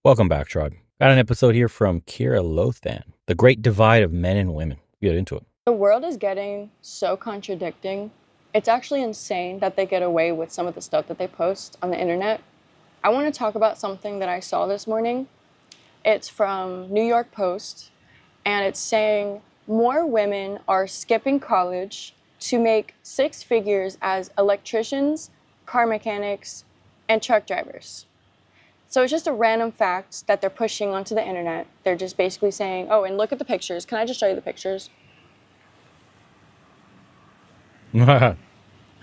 Welcome back, Tribe. Got an episode here from Kira Lothan, The Great Divide of Men and Women. Get into it. The world is getting so contradicting. It's actually insane that they get away with some of the stuff that they post on the internet. I want to talk about something that I saw this morning. It's from New York Post, and it's saying more women are skipping college to make six figures as electricians, car mechanics, and truck drivers. So it's just a random fact that they're pushing onto the internet. They're just basically saying, oh, and look at the pictures. Can I just show you the pictures? Okay.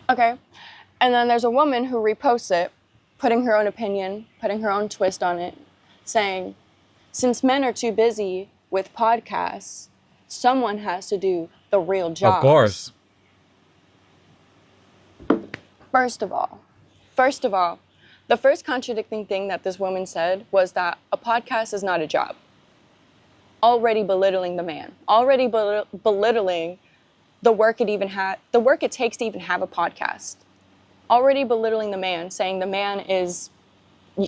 And then there's a woman who reposts it, putting her own opinion, putting her own twist on it, saying, since men are too busy with podcasts, someone has to do the real jobs. Of course. First of all, the first contradicting thing that this woman said was that a podcast is not a job. Already belittling the man. Already belittling the work it takes to even have a podcast. Already belittling the man, saying the man is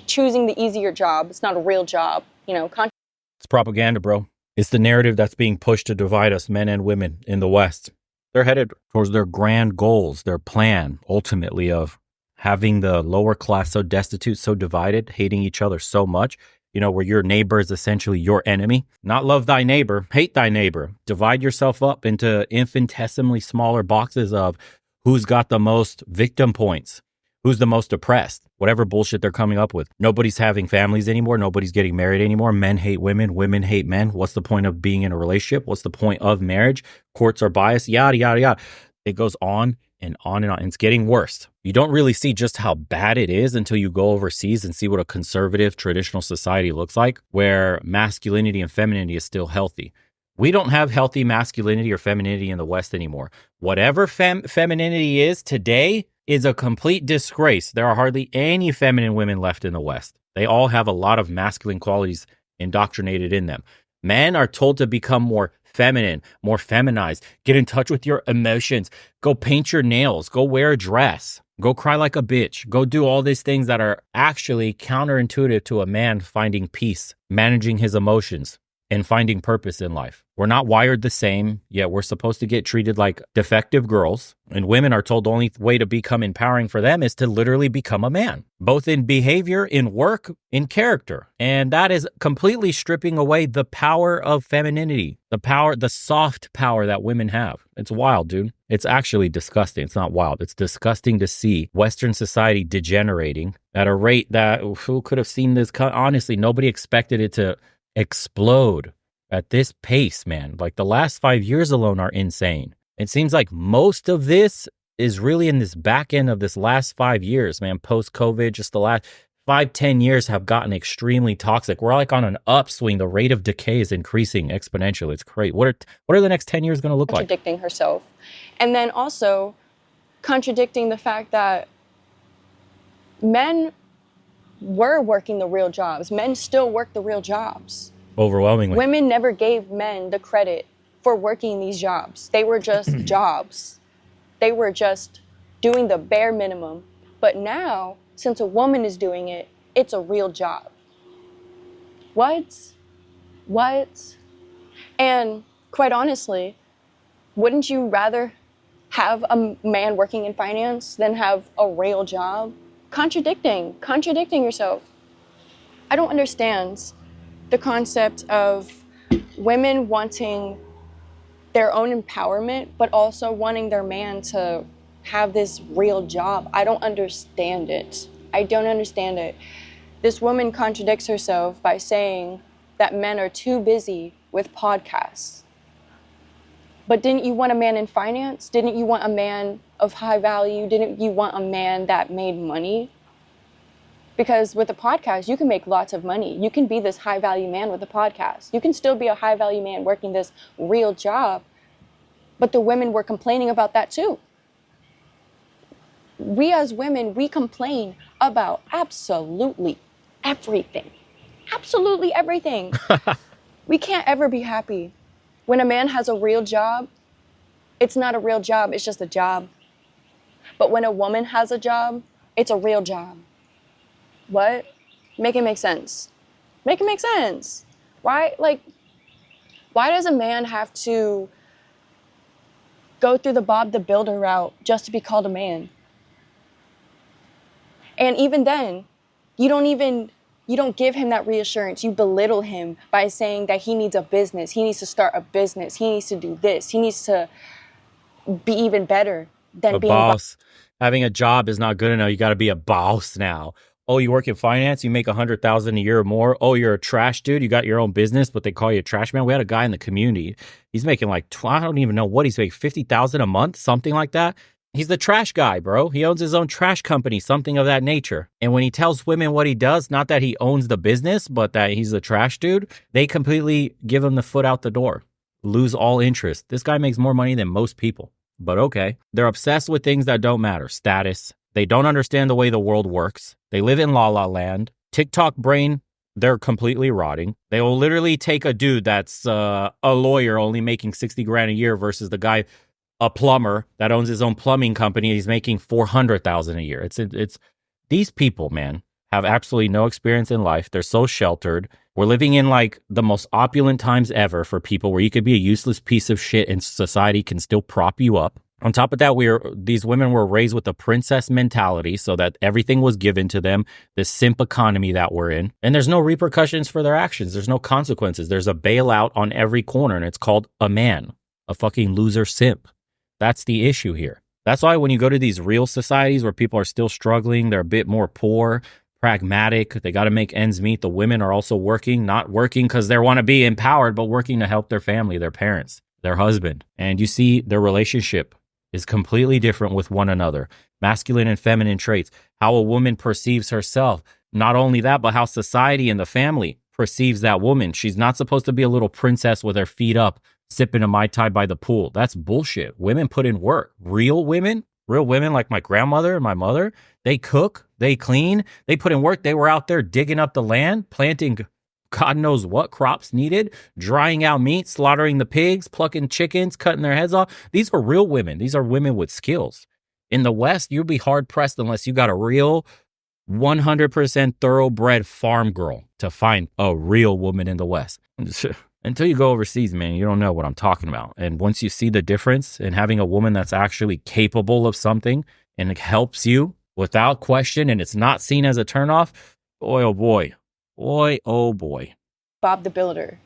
choosing the easier job. It's not a real job. It's propaganda, bro. It's the narrative that's being pushed to divide us, men and women, in the West. They're headed towards their grand goals, their plan, ultimately, of having the lower class so destitute, so divided, hating each other so much, where your neighbor is essentially your enemy. Not love thy neighbor, hate thy neighbor. Divide yourself up into infinitesimally smaller boxes of who's got the most victim points, who's the most oppressed, whatever bullshit they're coming up with. Nobody's having families anymore. Nobody's getting married anymore. Men hate women. Women hate men. What's the point of being in a relationship? What's the point of marriage? Courts are biased, yada, yada, yada. It goes on and on and on. And it's getting worse. You don't really see just how bad it is until you go overseas and see what a conservative traditional society looks like, where masculinity and femininity is still healthy. We don't have healthy masculinity or femininity in the West anymore. Whatever femininity is today is a complete disgrace. There are hardly any feminine women left in the West. They all have a lot of masculine qualities indoctrinated in them. Men are told to become more feminine, more feminized, get in touch with your emotions, go paint your nails, go wear a dress, go cry like a bitch, go do all these things that are actually counterintuitive to a man finding peace, managing his emotions, and finding purpose in life. We're not wired the same, yet we're supposed to get treated like defective girls, and women are told the only way to become empowering for them is to literally become a man, both in behavior, in work, in character. And that is completely stripping away the power of femininity, the soft power that women have. It's wild, dude. It's actually disgusting. It's not wild. It's disgusting to see Western society degenerating at a rate that who could have seen this? Honestly, nobody expected it to explode at this pace, man. Like the last 5 years alone are insane. It seems like most of this is really in this back end of this last 5 years, man. Post-COVID, just the last 5-10 years have gotten extremely toxic. We're like on an upswing. The rate of decay is increasing exponentially. It's crazy. What are the next 10 years going to look like? Contradicting herself. And then also contradicting the fact that men were working the real jobs. Men still work the real jobs. Overwhelmingly. Women never gave men the credit for working these jobs. They were just jobs. They were just doing the bare minimum. But now, since a woman is doing it, it's a real job. What? And quite honestly, wouldn't you rather have a man working in finance than have a real job? Contradicting yourself. I don't understand the concept of women wanting their own empowerment, but also wanting their man to have this real job. I don't understand it. This woman contradicts herself by saying that men are too busy with podcasts. But didn't you want a man in finance? Didn't you want a man of high value? Didn't you want a man that made money? Because with a podcast, you can make lots of money. You can be this high value man with a podcast. You can still be a high value man working this real job. But the women were complaining about that too. We as women, we complain about absolutely everything. Absolutely everything. We can't ever be happy. When a man has a real job, it's not a real job, it's just a job. But when a woman has a job, it's a real job. What? Make it make sense. Make it make sense. Why does a man have to go through the Bob the Builder route just to be called a man? And even then, you don't give him that reassurance. You belittle him by saying that he needs a business. He needs to start a business. He needs to do this. He needs to be even better than A being boss. Having a job is not good enough. You got to be a boss now. Oh, you work in finance, you make 100,000 a year or more. Oh, you're a trash dude. You got your own business, but they call you a trash man. We had a guy in the community. He's making like I don't even know what he's making, 50,000 a month, something like that. He's the trash guy, bro. He owns his own trash company, something of that nature. And when he tells women what he does, not that he owns the business, but that he's a trash dude, they completely give him the foot out the door, lose all interest. This guy makes more money than most people. But okay, they're obsessed with things that don't matter. Status. They don't understand the way the world works. They live in la la land. TikTok brain, they're completely rotting. They will literally take a dude that's a lawyer only making 60 grand a year versus the guy, a plumber that owns his own plumbing company. He's making 400,000 a year. It's these people, man, have absolutely no experience in life. They're so sheltered. We're living in like the most opulent times ever for people where you could be a useless piece of shit and society can still prop you up. On top of that, these women were raised with a princess mentality so that everything was given to them, this simp economy that we're in. And there's no repercussions for their actions. There's no consequences. There's a bailout on every corner, and it's called a man, a fucking loser simp. That's the issue here. That's why when you go to these real societies where people are still struggling, they're a bit more poor, pragmatic, they got to make ends meet. The women are also working, not working because they want to be empowered, but working to help their family, their parents, their husband. And you see their relationship is completely different with one another. Masculine and feminine traits, how a woman perceives herself. Not only that, but how society and the family perceives that woman. She's not supposed to be a little princess with her feet up, sipping a Mai Tai by the pool. That's bullshit. Women put in work. Real women like my grandmother and my mother, they cook, they clean, they put in work. They were out there digging up the land, planting God knows what crops needed, drying out meat, slaughtering the pigs, plucking chickens, cutting their heads off. These are real women. These are women with skills. In the West, you'll be hard pressed unless you got a real 100% thoroughbred farm girl to find a real woman in the West. Until you go overseas, man, you don't know what I'm talking about. And once you see the difference in having a woman that's actually capable of something and it helps you without question and it's not seen as a turnoff, boy, oh boy. Boy, oh boy. Bob the Builder.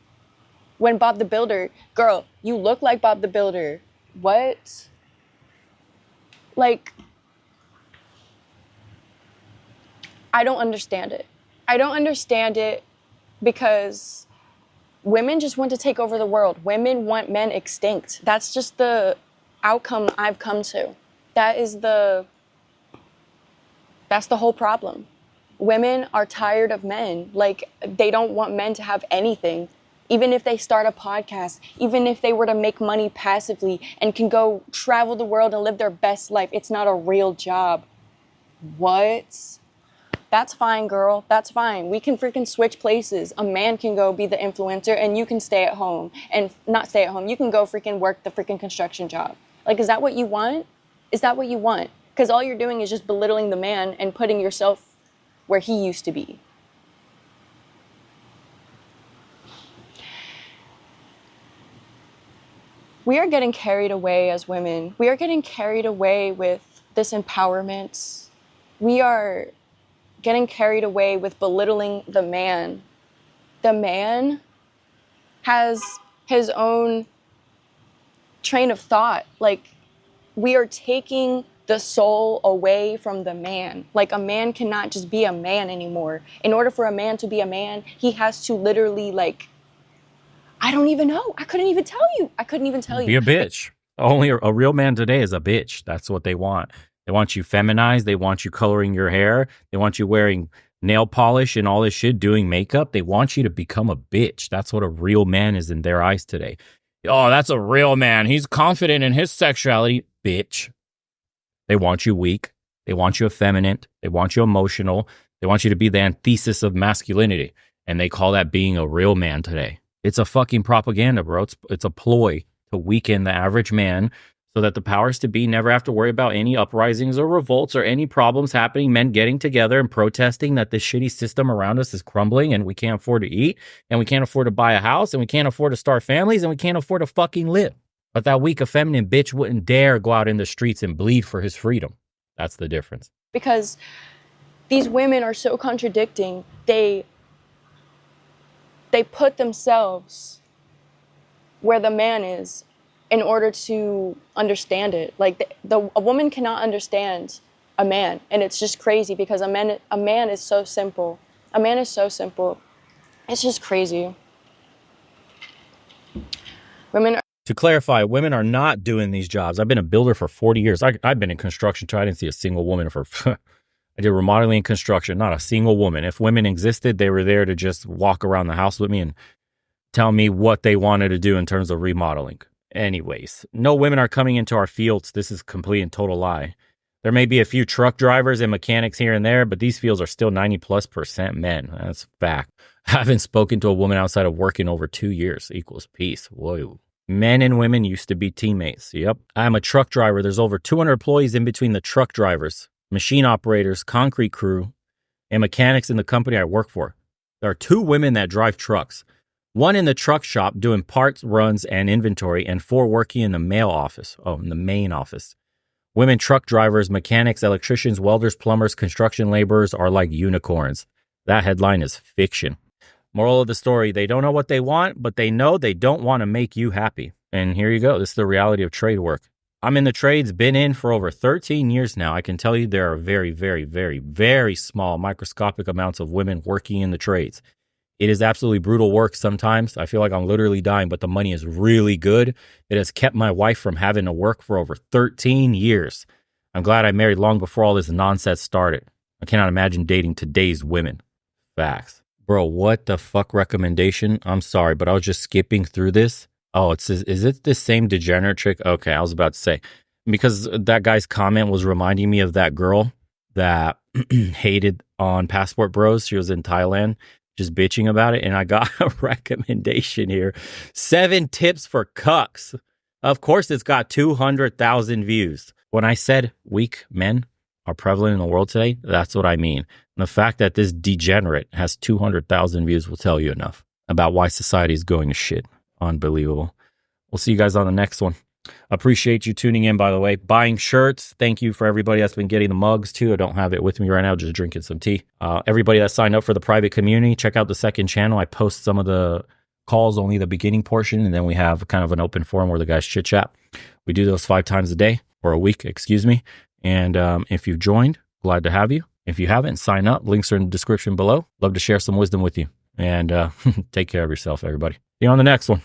When Bob the Builder, girl, you look like Bob the Builder. What? Like, I don't understand it. I don't understand it because women just want to take over the world. Women want men extinct. That's just the outcome I've come to. That's the whole problem. Women are tired of men. Like, they don't want men to have anything. Even if they start a podcast, even if they were to make money passively and can go travel the world and live their best life, it's not a real job. What? That's fine, girl. That's fine. We can freaking switch places. A man can go be the influencer and you can stay at home. And not stay at home. You can go freaking work the freaking construction job. Like, is that what you want? Is that what you want? Because all you're doing is just belittling the man and putting yourself where he used to be. We are getting carried away as women. We are getting carried away with this empowerment. We are getting carried away with belittling the man. The man has his own train of thought. Like, we are taking the soul away from the man. Like, a man cannot just be a man anymore. In order for a man to be a man, he has to literally, like, I don't even know. I couldn't even tell you. Be a bitch. Only a real man today is a bitch. That's what they want. They want you feminized. They want you coloring your hair. They want you wearing nail polish and all this shit, doing makeup. They want you to become a bitch. That's what a real man is in their eyes today. Oh, that's a real man. He's confident in his sexuality. Bitch. They want you weak. They want you effeminate. They want you emotional. They want you to be the antithesis of masculinity. And they call that being a real man today. It's a fucking propaganda, bro. It's a ploy to weaken the average man so that the powers to be never have to worry about any uprisings or revolts or any problems happening, men getting together and protesting that this shitty system around us is crumbling and we can't afford to eat and we can't afford to buy a house and we can't afford to start families and we can't afford to fucking live. But that weak, effeminate bitch wouldn't dare go out in the streets and bleed for his freedom. That's the difference. Because these women are so contradicting. They put themselves where the man is in order to understand it. Like a woman cannot understand a man, and it's just crazy because a man is so simple. A man is so simple. It's just crazy. To clarify, women are not doing these jobs. I've been a builder for 40 years. I've been in construction too. I didn't see a single woman for I did remodeling and construction, not a single woman. If women existed, they were there to just walk around the house with me and tell me what they wanted to do in terms of remodeling. Anyways, no women are coming into our fields. This is a complete and total lie. There may be a few truck drivers and mechanics here and there, but these fields are still 90+% men. That's a fact. I haven't spoken to a woman outside of work in over 2 years. Equals peace. Whoa. Men and women used to be teammates. Yep. I'm a truck driver. There's over 200 employees in between the truck drivers, machine operators, concrete crew, and mechanics in the company I work for. There are 2 women that drive trucks. 1 in the truck shop doing parts, runs, and inventory, and 4 working in the main office. Women truck drivers, mechanics, electricians, welders, plumbers, construction laborers are like unicorns. That headline is fiction. Moral of the story, they don't know what they want, but they know they don't want to make you happy. And here you go. This is the reality of trade work. I'm in the trades, been in for over 13 years now. I can tell you there are very, very, very, very small microscopic amounts of women working in the trades. It is absolutely brutal work sometimes. I feel like I'm literally dying, but the money is really good. It has kept my wife from having to work for over 13 years. I'm glad I married long before all this nonsense started. I cannot imagine dating today's women. Facts. Bro, what the fuck recommendation? I'm sorry, but I was just skipping through this. Oh, is it the same degenerate trick? Okay, I was about to say. Because that guy's comment was reminding me of that girl that hated on Passport Bros. She was in Thailand just bitching about it, and I got a recommendation here. 7 tips for cucks. Of course, it's got 200,000 views. When I said weak men are prevalent in the world today, that's what I mean. And the fact that this degenerate has 200,000 views will tell you enough about why society is going to shit. Unbelievable. We'll see you guys on the next one. Appreciate you tuning in, by the way. Buying shirts. Thank you for everybody that's been getting the mugs too. I don't have it with me right now, just drinking some tea. Everybody that signed up for the private community, check out the second channel. I post some of the calls, only the beginning portion, and then we have kind of an open forum where the guys chit chat. We do those 5 times a day, or a week, excuse me. And if you've joined, glad to have you. If you haven't, sign up. Links are in the description below. Love to share some wisdom with you. And take care of yourself, everybody. See you on the next one.